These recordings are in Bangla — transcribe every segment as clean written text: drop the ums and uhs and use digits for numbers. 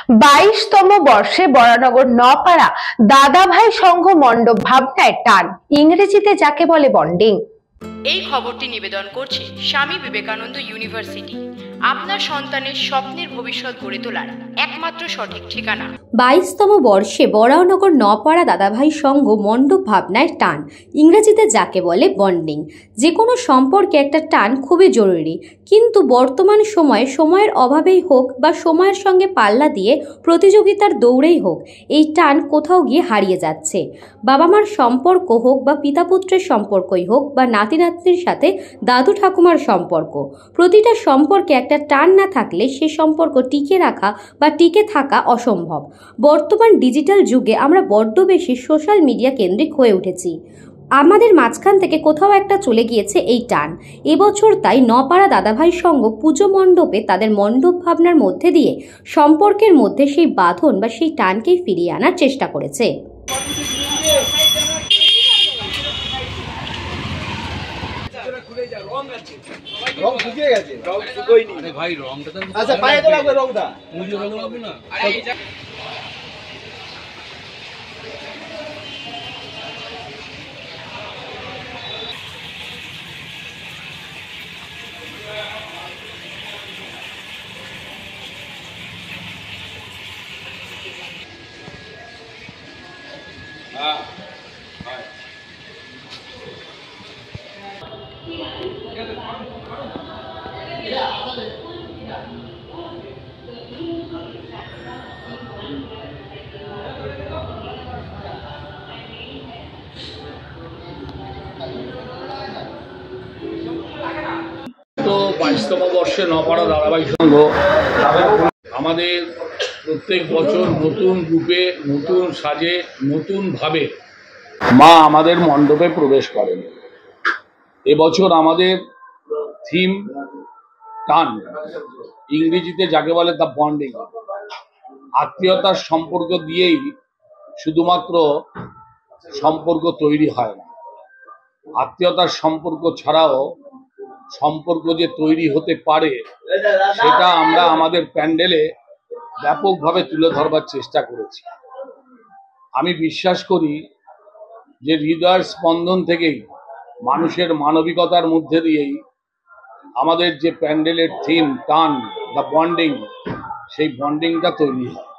22তম বর্ষে বরানগর নপাড়া দাদাভাই সংঘ মণ্ডপ ভাবনায় টান, ইংরেজিতে যাকে বলে বন্ডিং। এই খবরটি নিবেদন করছে স্বামী বিবেকানন্দ ইউনিভার্সিটি, আপনার সন্তানের স্বপ্নের ভবিষ্যৎ গড়ে তোলার একমাত্র সঠিক ঠিকানা। 22তম বর্ষে বরানগর নপাড়া দাদাভাই সংঘ মণ্ডপ ভাবনায় টান, ইংরেজিতে যাকে বলে বন্ডিং। যে কোনো সম্পর্কে একটা টান খুবই জরুরি, কিন্তু বর্তমান সময়ের অভাবেই হোক বা সময়ের সঙ্গে পাল্লা দিয়ে প্রতিযোগিতার দৌড়েই হোক, এই টান কোথাও গিয়ে হারিয়ে যাচ্ছে। বাবা মার সম্পর্ক হোক বা পিতা পুত্রের সম্পর্কই হোক বা নাতি নাতনির সাথে দাদু ঠাকুমার সম্পর্ক, প্রতিটা সম্পর্কে একটা টান না থাকলে সে সম্পর্ক টিকে রাখা বা টিকে থাকা অসম্ভব। বর্তমান ডিজিটাল যুগে আমরা বড্ড বেশি সোশ্যাল মিডিয়া কেন্দ্রিক হয়ে উঠেছি, আমাদের মাঝখান থেকে কোথাও একটা চলে গিয়েছে এই টান। এবছর তাই নপাড়া দাদাভাই সংঘ পুজো মণ্ডপে তাদের মণ্ডপ ভাবনার মধ্যে দিয়ে সম্পর্কের মধ্যে সেই বাঁধন বা সেই টানকেই ফিরিয়ে আনার চেষ্টা করেছে। তো 22তম বর্ষে নপাড়া দাদাভাই সংঘ আমাদের প্রত্যেক বছর নতুন রূপে, নতুন সাজে, নতুনভাবে মা আমাদের মণ্ডপে প্রবেশ করেন। এবছর আমাদের থিম টান, ইংরেজিতে যাকে বলে দ্য বন্ডিং। আত্মীয়তার সম্পর্ক দিয়েই শুধুমাত্র সম্পর্ক তৈরি হয় না, আত্মীয়তার সম্পর্ক ছাড়াও সম্পর্ক যে তৈরি হতে পারে সেটা আমরা আমাদের প্যান্ডেলে ব্যাপকভাবে তুলে ধরবার চেষ্টা করেছি। আমি বিশ্বাস করি যে হৃদয়ের স্পন্দন থেকেই, মানুষের মানবিকতার মধ্যে দিয়েই আমাদের যে প্যান্ডেলের থিম টান, দ্য বন্ডিং, সেই বন্ডিংটা তৈরি হয়।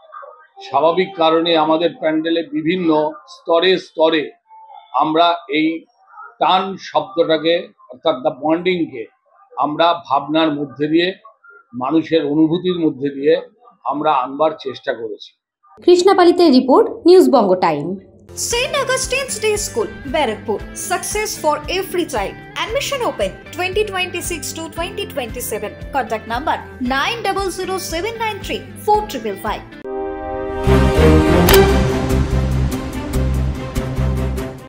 স্বাভাবিক কারণে আমাদের প্যান্ডেলে বিভিন্ন স্তরে স্তরে আমরা এই টান শব্দটাকে অর্থাৎ দ্য বন্ডিংকে আমরা ভাবনার মধ্যে দিয়ে, মানুষের অনুভূতির মধ্যে দিয়ে আমরা আনবার চেষ্টা করেছি। কৃষ্ণাপালিতে report, news Banga time. St. Augustine's Day School, Barakpur. Success for every child. Admission open 2026 to 2027. Contact number 900793 4555.